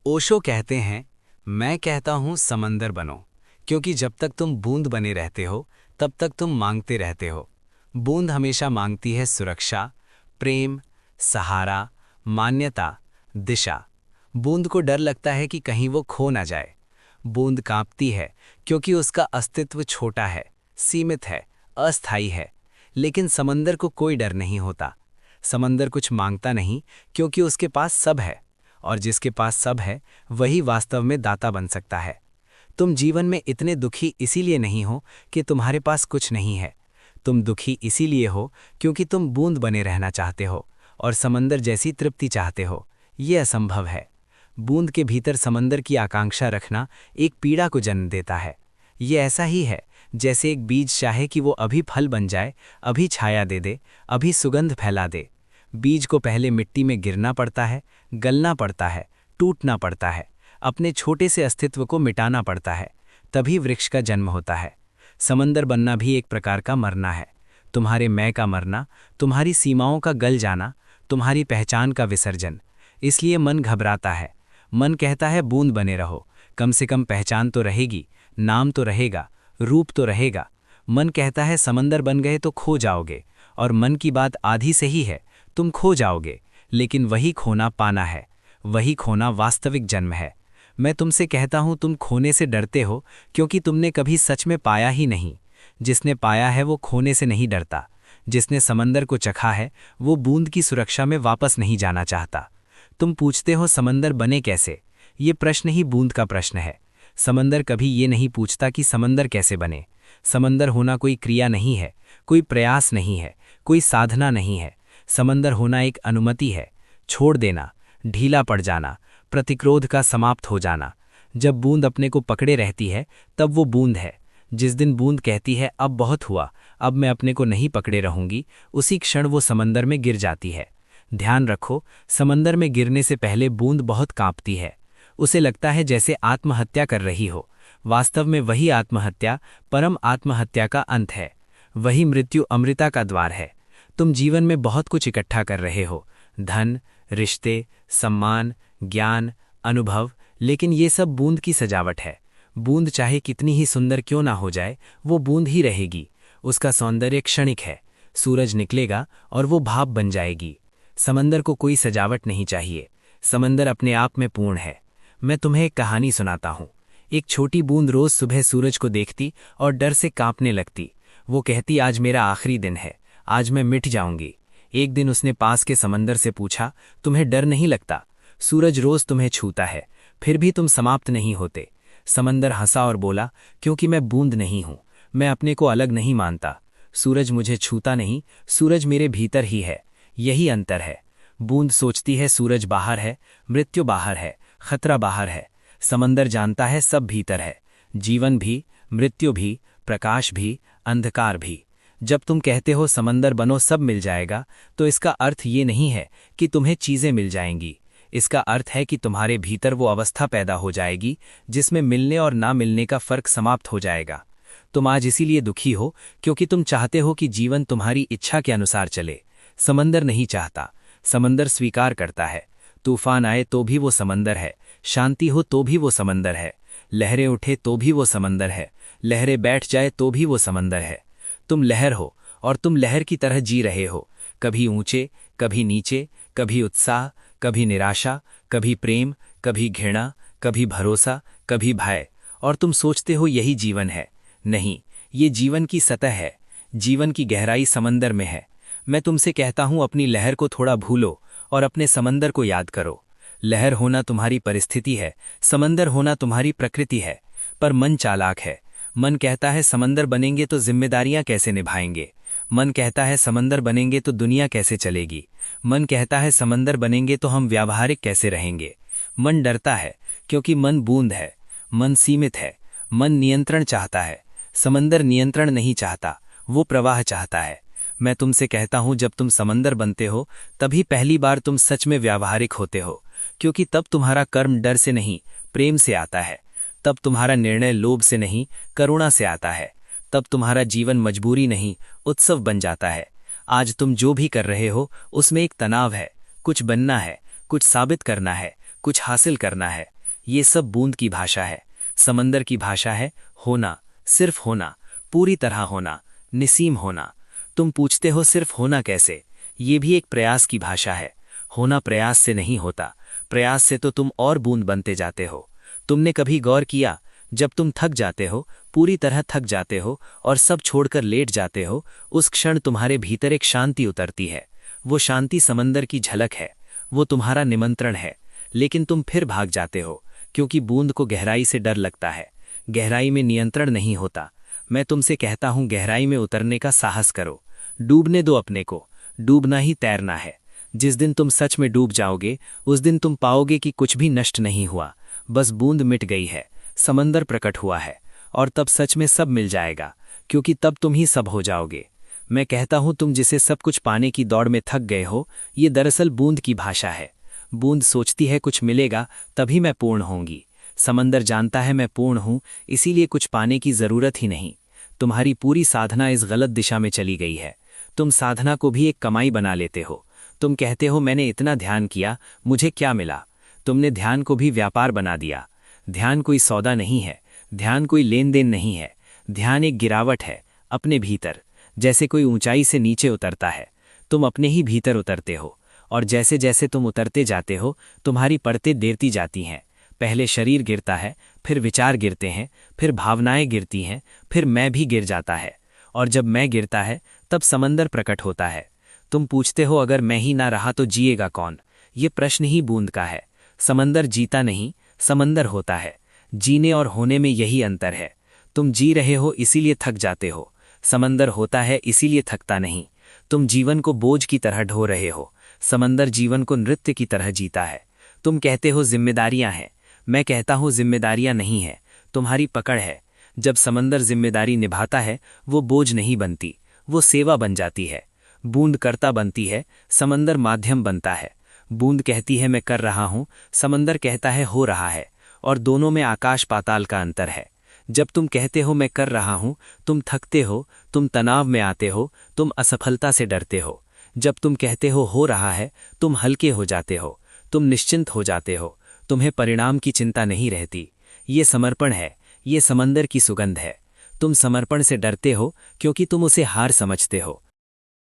ओशो कहते हैं, मैं कहता हूं समंदर बनो, क्योंकि जब तक तुम बूंद बने रहते हो तब तक तुम मांगते रहते हो। बूंद हमेशा मांगती है सुरक्षा, प्रेम, सहारा, मान्यता, दिशा। बूंद को डर लगता है कि कहीं वो खो ना जाए। बूंद कांपती है क्योंकि उसका अस्तित्व छोटा है, सीमित है, अस्थायी है। लेकिन समंदर को कोई डर नहीं होता। समंदर कुछ मांगता नहीं, क्योंकि उसके पास सब है, और जिसके पास सब है वही वास्तव में दाता बन सकता है। तुम जीवन में इतने दुखी इसीलिए नहीं हो कि तुम्हारे पास कुछ नहीं है। तुम दुखी इसीलिए हो क्योंकि तुम बूंद बने रहना चाहते हो और समंदर जैसी तृप्ति चाहते हो। ये असंभव है। बूंद के भीतर समंदर की आकांक्षा रखना एक पीड़ा को जन्म देता है। ये ऐसा ही है जैसे एक बीज चाहे कि वो अभी फल बन जाए, अभी छाया दे दे, अभी सुगंध फैला दे। बीज को पहले मिट्टी में गिरना पड़ता है, गलना पड़ता है, टूटना पड़ता है, अपने छोटे से अस्तित्व को मिटाना पड़ता है, तभी वृक्ष का जन्म होता है। समंदर बनना भी एक प्रकार का मरना है। तुम्हारे मैं का मरना, तुम्हारी सीमाओं का गल जाना, तुम्हारी पहचान का विसर्जन। इसलिए मन घबराता है। मन कहता है बूंद बने रहो, कम से कम पहचान तो रहेगी, नाम तो रहेगा, रूप तो रहेगा। मन कहता है समंदर बन गए तो खो जाओगे, और मन की बात आधी सही है, तुम खो जाओगे, लेकिन वही खोना पाना है, वही खोना वास्तविक जन्म है। मैं तुमसे कहता हूं तुम खोने से डरते हो क्योंकि तुमने कभी सच में पाया ही नहीं। जिसने पाया है वो खोने से नहीं डरता। जिसने समंदर को चखा है वो बूंद की सुरक्षा में वापस नहीं जाना चाहता। तुम पूछते हो समंदर बने कैसे? ये प्रश्न ही बूंद का प्रश्न है। समंदर कभी ये नहीं पूछता कि समंदर कैसे बने। समंदर होना कोई क्रिया नहीं है, कोई प्रयास नहीं है, कोई साधना नहीं है। समंदर होना एक अनुमति है, छोड़ देना, ढीला पड़ जाना, प्रतिक्रोध का समाप्त हो जाना। जब बूंद अपने को पकड़े रहती है तब वो बूंद है। जिस दिन बूंद कहती है अब बहुत हुआ, अब मैं अपने को नहीं पकड़े रहूंगी, उसी क्षण वो समंदर में गिर जाती है। ध्यान रखो, समंदर में गिरने से पहले बूंद बहुत कांपती है। उसे लगता है जैसे आत्महत्या कर रही हो। वास्तव में वही आत्महत्या परम आत्महत्या का अंत है। वही मृत्यु अमृता का द्वार है। तुम जीवन में बहुत कुछ इकट्ठा कर रहे हो, धन, रिश्ते, सम्मान, ज्ञान, अनुभव, लेकिन ये सब बूंद की सजावट है। बूंद चाहे कितनी ही सुंदर क्यों ना हो जाए, वो बूंद ही रहेगी। उसका सौंदर्य क्षणिक है। सूरज निकलेगा और वो भाप बन जाएगी। समंदर को कोई सजावट नहीं चाहिए। समंदर अपने आप में पूर्ण है। मैं तुम्हें एक कहानी सुनाता हूँ। एक छोटी बूंद रोज सुबह सूरज को देखती और डर से कांपने लगती। वो कहती आज मेरा आखिरी दिन है, आज मैं मिट जाऊंगी। एक दिन उसने पास के समंदर से पूछा, तुम्हें डर नहीं लगता? सूरज रोज तुम्हें छूता है, फिर भी तुम समाप्त नहीं होते। समंदर हंसा और बोला, क्योंकि मैं बूंद नहीं हूं, मैं अपने को अलग नहीं मानता। सूरज मुझे छूता नहीं, सूरज मेरे भीतर ही है। यही अंतर है। बूंद सोचती है सूरज बाहर है, मृत्यु बाहर है, खतरा बाहर है। समंदर जानता है सब भीतर है, जीवन भी, मृत्यु भी, प्रकाश भी, अंधकार भी। जब तुम कहते हो समंदर बनो सब मिल जाएगा, तो इसका अर्थ ये नहीं है कि तुम्हें चीजें मिल जाएंगी। इसका अर्थ है कि तुम्हारे भीतर वो अवस्था पैदा हो जाएगी जिसमें मिलने और ना मिलने का फर्क समाप्त हो जाएगा। तुम आज इसीलिए दुखी हो क्योंकि तुम चाहते हो कि जीवन तुम्हारी इच्छा के अनुसार चले। समंदर नहीं चाहता, समंदर स्वीकार करता है। तूफान आए तो भी वो समंदर है, शांति हो तो भी वो समंदर है, लहरें उठे तो भी वो समंदर है, लहरें बैठ जाए तो भी वो समंदर है। तुम लहर हो और तुम लहर की तरह जी रहे हो, कभी ऊंचे, कभी नीचे, कभी उत्साह, कभी निराशा, कभी प्रेम, कभी घृणा, कभी भरोसा, कभी भय। और तुम सोचते हो यही जीवन है। नहीं, ये जीवन की सतह है। जीवन की गहराई समंदर में है। मैं तुमसे कहता हूं अपनी लहर को थोड़ा भूलो और अपने समंदर को याद करो। लहर होना तुम्हारी परिस्थिति है, समंदर होना तुम्हारी प्रकृति है। पर मन चालाक है। मन कहता है समंदर बनेंगे तो जिम्मेदारियां कैसे निभाएंगे। मन कहता है समंदर बनेंगे तो दुनिया कैसे चलेगी। मन कहता है समंदर बनेंगे तो हम व्यावहारिक कैसे रहेंगे। मन डरता है क्योंकि मन बूंद है, मन सीमित है, मन नियंत्रण चाहता है। समंदर नियंत्रण नहीं चाहता, वो प्रवाह चाहता है। मैं तुमसे कहता हूं जब तुम समंदर बनते हो तभी पहली बार तुम सच में व्यावहारिक होते हो, क्योंकि तब तुम्हारा कर्म डर से नहीं प्रेम से आता है। तब तुम्हारा निर्णय लोभ से नहीं करुणा से आता है। तब तुम्हारा जीवन मजबूरी नहीं उत्सव बन जाता है। आज तुम जो भी कर रहे हो उसमें एक तनाव है, कुछ बनना है, कुछ साबित करना है, कुछ हासिल करना है। ये सब बूंद की भाषा है। समंदर की भाषा है होना, सिर्फ होना, पूरी तरह होना, निसीम होना। तुम पूछते हो सिर्फ होना कैसे? ये भी एक प्रयास की भाषा है। होना प्रयास से नहीं होता, प्रयास से तो तुम और बूंद बनते जाते हो। तुमने कभी गौर किया, जब तुम थक जाते हो, पूरी तरह थक जाते हो और सब छोड़कर लेट जाते हो, उस क्षण तुम्हारे भीतर एक शांति उतरती है। वो शांति समंदर की झलक है, वो तुम्हारा निमंत्रण है। लेकिन तुम फिर भाग जाते हो, क्योंकि बूंद को गहराई से डर लगता है। गहराई में नियंत्रण नहीं होता। मैं तुमसे कहता हूं, गहराई में उतरने का साहस करो। डूबने दो अपने को। डूबना ही तैरना है। जिस दिन तुम सच में डूब जाओगे, उस दिन तुम पाओगे कि कुछ भी नष्ट नहीं हुआ, बस बूंद मिट गई है, समंदर प्रकट हुआ है। और तब सच में सब मिल जाएगा, क्योंकि तब तुम ही सब हो जाओगे। मैं कहता हूं, तुम जिसे सब कुछ पाने की दौड़ में थक गए हो, ये दरअसल बूंद की भाषा है। बूंद सोचती है कुछ मिलेगा तभी मैं पूर्ण होंगी। समंदर जानता है मैं पूर्ण हूं, इसीलिए कुछ पाने की जरूरत ही नहीं। तुम्हारी पूरी साधना इस गलत दिशा में चली गई है। तुम साधना को भी एक कमाई बना लेते हो। तुम कहते हो मैंने इतना ध्यान किया, मुझे क्या मिला? तुमने ध्यान को भी व्यापार बना दिया। ध्यान कोई सौदा नहीं है, ध्यान कोई लेन देन नहीं है। ध्यान एक गिरावट है अपने भीतर। जैसे कोई ऊंचाई से नीचे उतरता है, तुम अपने ही भीतर उतरते हो। और जैसे जैसे तुम उतरते जाते हो, तुम्हारी परतें देरती जाती हैं। पहले शरीर गिरता है, फिर विचार गिरते हैं, फिर भावनाएं गिरती हैं, फिर मैं भी गिर जाता है। और जब मैं गिरता है, तब समंदर प्रकट होता है। तुम पूछते हो, अगर मैं ही ना रहा तो जिएगा कौन? ये प्रश्न ही बूंद का है। समंदर जीता नहीं, समंदर होता है। जीने और होने में यही अंतर है। तुम जी रहे हो इसीलिए थक जाते हो, समंदर होता है इसीलिए थकता नहीं। तुम जीवन को बोझ की तरह ढो रहे हो, समंदर जीवन को नृत्य की तरह जीता है। तुम कहते हो जिम्मेदारियां हैं, मैं कहता हूं जिम्मेदारियां नहीं है, तुम्हारी पकड़ है। जब समंदर जिम्मेदारी निभाता है, वो बोझ नहीं बनती, वो सेवा बन जाती है। बूंद कर्ता बनती है, समंदर माध्यम बनता है। बूंद कहती है मैं कर रहा हूं, समंदर कहता है हो रहा है। और दोनों में आकाश पाताल का अंतर है। जब तुम कहते हो मैं कर रहा हूं, तुम थकते हो, तुम तनाव में आते हो, तुम असफलता से डरते हो। जब तुम कहते हो रहा है, तुम हल्के हो जाते हो, तुम निश्चिंत हो जाते हो, तुम्हें परिणाम की चिंता नहीं रहती। ये समर्पण है, ये समंदर की सुगंध है। तुम समर्पण से डरते हो क्योंकि तुम उसे हार समझते हो।